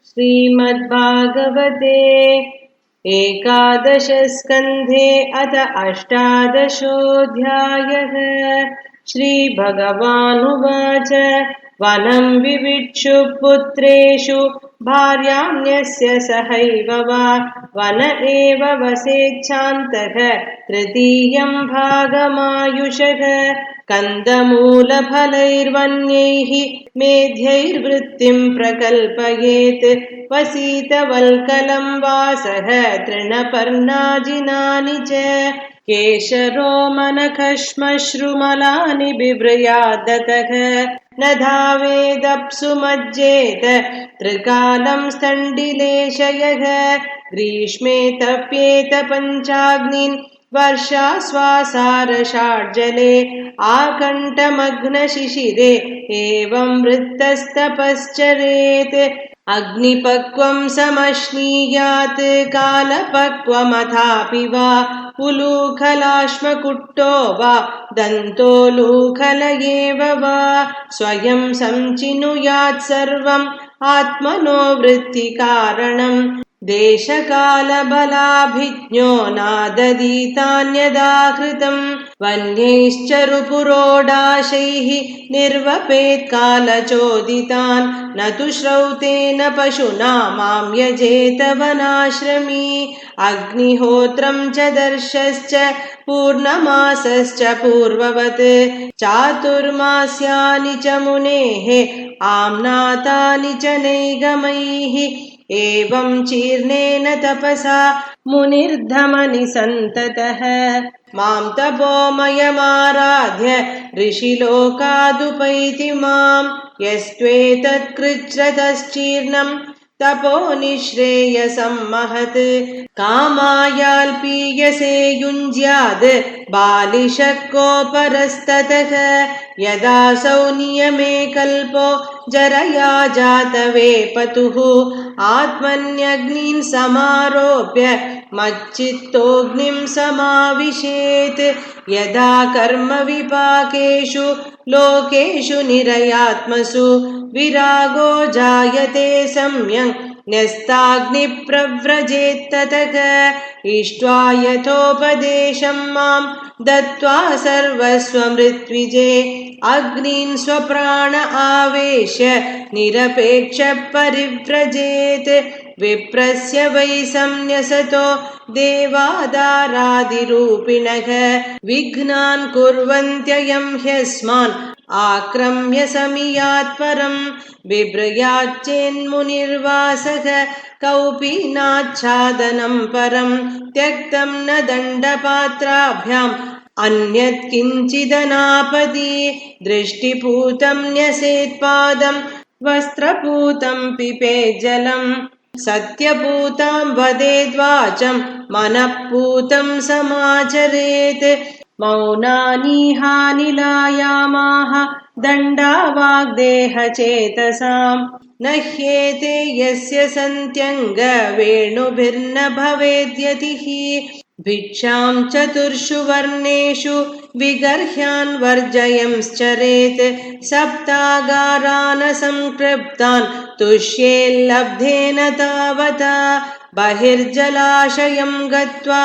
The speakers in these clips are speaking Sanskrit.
श्रीमद्भागवते एकादशस्कन्धे अथ अष्टादशोऽध्यायः। श्रीभगवानुवाच वनं विविक्षु पुत्रेषु भार्याण्यस्य सहैव वा वन एव वसेच्छान्तः तृतीयं भागमायुषः कन्दमूलफलैर्वन्यैः मेध्यैर्वृत्तिं प्रकल्पयेत् वसीतवल्कलं वासः तृणपर्णाजिनानि च केशरोमनखश्मश्रुमलानि बिभ्रयादतः न धावेदप्सु मज्जेत त्रिकालं स्तण्डिलेशयः ग्रीष्मे तप्येत पञ्चाग्नीन् वर्षास्वासारषाड्जले आकण्ठमग्नशिशिरे एवं वृत्तस्तपश्चरेत् अग्निपक्वं समश्नीयात् कालपक्वमथापि वा उलूखलाश्मकुट्टो वा दन्तोलूखल एव वा स्वयं संचिनुयात् सर्वम् आत्मनो वृत्तिकारणम् देशकालबलाभिज्ञो नादधीतान्यदाकृतम् वन्यैश्चरुपुरोडाशैः निर्वपेत् कालचोदितान् न तु श्रौतेन पशुना मां यजेत वनाश्रमी अग्निहोत्रं च दर्शश्च पूर्णमासश्च पूर्ववत् चातुर्मास्यानि च मुनेः आम्नातानि च नैगमैः एवं चीर्णेन तपसा मुनिर्धमनि सन्ततः मां तपोमयमाराध्य ऋषिलोकादुपैति मां यस्त्वेतत्कृच्छ्रतश्चीर्णं तपो निःश्रेयसं महत् कामायाल्पीयसे युञ्ज्याद् बालिशः कोपरस्ततः यदासौ नियमे कल्पो जरया जातवेपतुः आत्मन्यग्नीन् समारोप्य मच्चित्तोऽग्निं समाविशेत् यदा कर्मविपाकेषु लोकेषु निरयात्मसु विरागो जायते सम्यक् न्यस्ताग्निप्रव्रजेत्ततः इष्ट्वा यथोपदेशं मां दत्त्वा सर्वस्वमृत्विजे अग्नीन् स्वप्राण आवेश्य निरपेक्ष परिव्रजेत् विप्रस्य वै संन्यसतो देवादारादिरूपिणः विघ्नान् कुर्वन्त्ययं ह्यस्मान् आक्रम्य समियात् परं बिभ्रयाच्चेन्मुनिर्वासः कौपीनाच्छादनं परं त्यक्तं न दण्डपात्राभ्याम् अन्यत् किञ्चिदनापदि दृष्टिपूतं न्यसेत्पादं वस्त्रपूतं पिबेत् जलम् सत्यपूतां वदेद्वाचं मनःपूतं समाचरेत् मौनानिहानिलायामाः दण्डा वाग्देहचेतसां न ह्येते यस्य सन्त्यङ्गवेणुभिर्न भवेद्यतिः भिक्षां चतुर्षु वर्णेषु विगर्ह्यान् वर्जयंश्चरेत् सप्तागारान् संकृप्तान् तुष्येल्लब्धेन तावता बहिर्जलाशयं गत्वा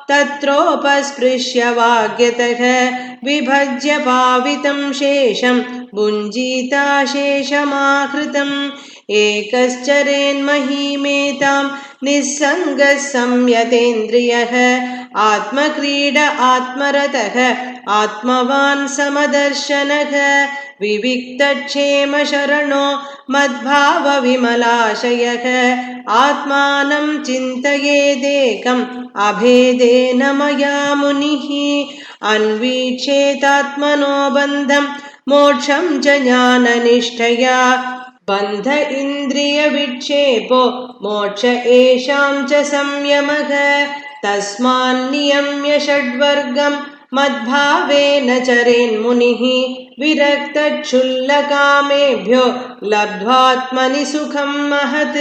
तत्रोपस्पृश्य वाग्यतः विभज्य पावितं शेषं भुञ्जीता शेषमाहृतम् एकश्चरेन्महीमेतां निस्सङ्गः संयतेन्द्रियः आत्मक्रीड आत्मरतः आत्मवान् समदर्शनः विविक्तक्षेमशरणो मद्भावविमलाशयः आत्मानं चिन्तयेदेकम् अभेदेन मया मुनिः अन्वीक्षेतात्मनो बन्धं मोक्षं च ज्ञाननिष्ठया बन्ध इन्द्रियविक्षेपो मोक्ष एषां च संयमः तस्मान्नियम्य षड्वर्गं मद्भावेन चरेन्मुनिः विरक्तक्षुल्लकामेभ्यो लब्ध्वात्मनि सुखं महत्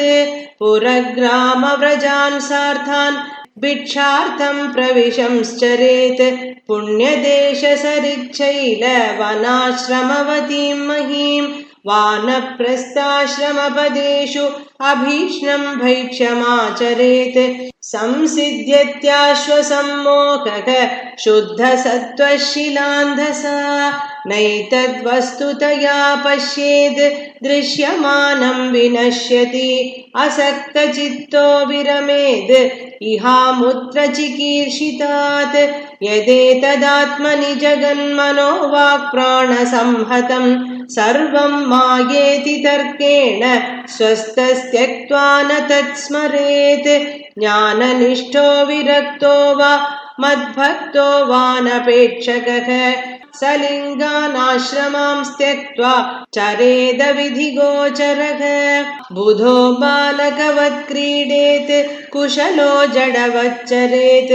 पुरग्रामव्रजान् सार्थान् भिक्षार्थं प्रविशंश्चरेत् पुण्यदेशसरिच्छैलवनाश्रमवतीं महीं वानप्रस्थाश्रमपदेषु अभीष्णं भैक्ष्यमाचरेत् संसिद्ध्यत्याश्वसम्मोहः शुद्धसत्त्वशिलान्धसा नैतद्वस्तुतया पश्येद् दृश्यमानं विनश्यति असक्तचित्तो विरमेद् इहामुत्र चिकीर्षितात् यदेतदात्मनि जगन्मनो वाक्प्राणसंहतं सर्वं मायेति तर्केण स्वस्थस्त्यक्त्वा न तत्स्मरेत् ज्ञाननिष्ठो विरक्तो वा मद्भक्तो वानपेक्षकः सलिङ्गानाश्रमां त्यक्त्वा चरेदविधिगोचरः बुधो बालकवत् क्रीडेत् कुशलो जडवच्चरेत्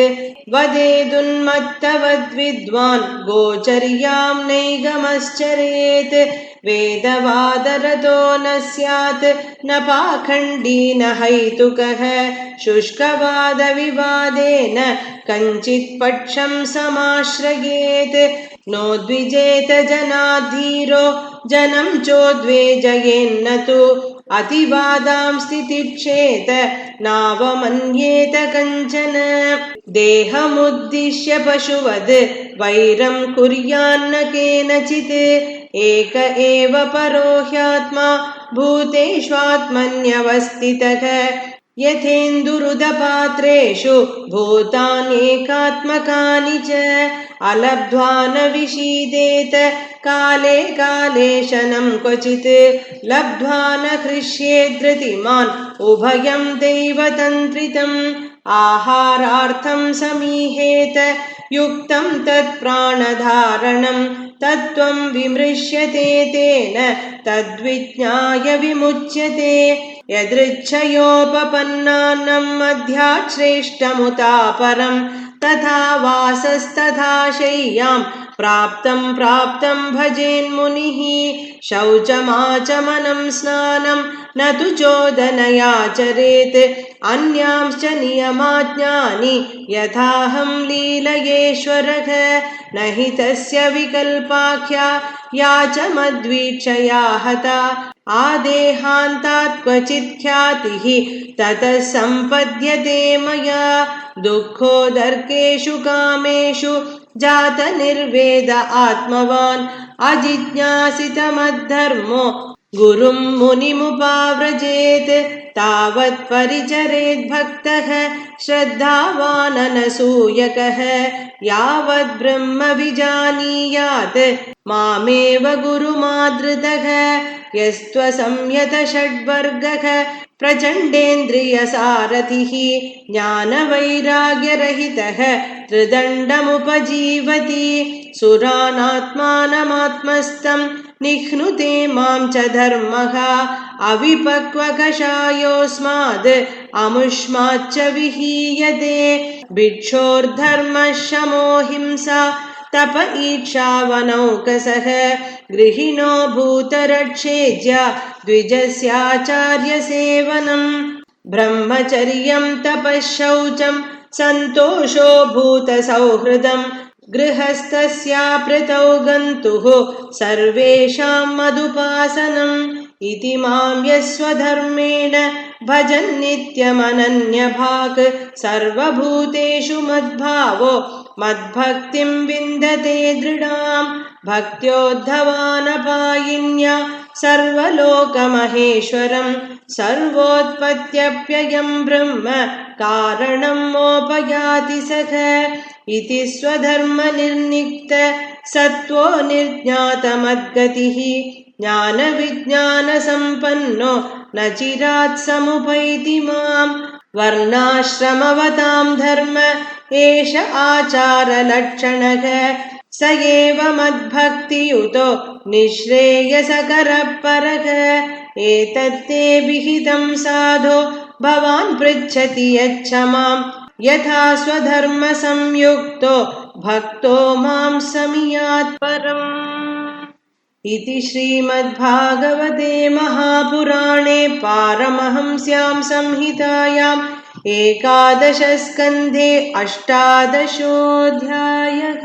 वदेदुन्मत्तवद्विद्वान् गोचर्यां नैगमश्चरेत् वेदवादरतो न स्यात् न पाखण्डी न हैतुकः शुष्कवादविवादेन कञ्चित् पक्षं समाश्रयेत् नोद्विजेत जनाधीरो जनं चोद्वेजयेन्न तु अतिवादां स्थितिक्षेत नावमन्येत कञ्चन देहमुद्दिश्य पशुवद् वैरं कुर्यान्न केनचित् एक एव परो ह्यात्मा भूतेष्वात्मन्यवस्थितः यथेन्दुरुदपात्रेषु भूतान्येकात्मकानि च अलब्ध्वा न विषीदेत काले काले शनं क्वचित् लब्ध्वा न हृष्येद्धृतिमान् उभयं दैवतन्त्रितम् आहारार्थं समीहेत युक्तं तत्प्राणधारणं तत्त्वं विमृश्यते तेन तद्विज्ञाय विमुच्यते यदृच्छयोपपन्नान्नं मध्यात् श्रेष्ठमुतापरं तथा वासस्तथा शय्यां प्राप्तं प्राप्तं भजेन्मुनिः शौचमाचमनं स्नानं न तु चोदनयाचरेत् अन्यांश्च नियमाज्ञानि यथाहं लीलयेश्वरः न हि तस्य विकल्पाख्या या च मद्वीक्षया हता आदेहान्तात् क्वचित् ख्यातिः ततः सम्पद्यते मया दुःखोदर्केषु कामेषु जातनिर्वेद आत्मवान् अजिज्ञासितमद्धर्मो गुरुं मुनिमुपाव्रजेत् तावत् परिचरेद् भक्तः श्रद्धावाननसूयकः यावद् ब्रह्म विजानीयात् मामेव गुरुमादृतः यस्त्वसंयतषड्वर्गः प्रचण्डेन्द्रियसारथिः ज्ञानवैराग्यरहितः त्रिदण्डमुपजीवति सुरानात्मानमात्मस्थं निह्नुते मां च धर्मः अविपक्वकषायोऽस्माद् अमुष्माच्च विहीयते भिक्षोर्धर्मः शमो हिंसा तप ईक्षावनौकसः गृहिणो भूतरक्षेज्य द्विजस्याचार्यसेवनम् ब्रह्मचर्यं तपः शौचं सन्तोषो भूतसौहृदम् गृहस्थस्यापृतौ गन्तुः सर्वेषां मदुपासनम् इति मां यस्वधर्मेण भजन्नित्यमनन्यभाक् सर्वभूतेषु मद्भावो मद्भक्तिं विन्दते दृढां भक्त्योद्धवानपायिन्या सर्वलोकमहेश्वरं सर्वोत्पत्त्यप्ययं ब्रह्म कारणं मोपयाति सख इति स्वधर्मनिर्निक्त सत्त्वो निर्ज्ञातमद्गतिः ज्ञानविज्ञानसम्पन्नो न चिरात् समुपैति मां वर्णाश्रमवतां धर्म एष आचारलक्षणः स एव मद्भक्तियुतो निःश्रेयसकरः परः एतत्ते विहितं साधो भवान् पृच्छति यच्छमां यथा स्वधर्मसंयुक्तो भक्तो मां समियात् परम् इति श्रीमद्भागवते महापुराणे पारमहंस्यां संहितायाम् 11 स्कन्धे 18 अध्यायः।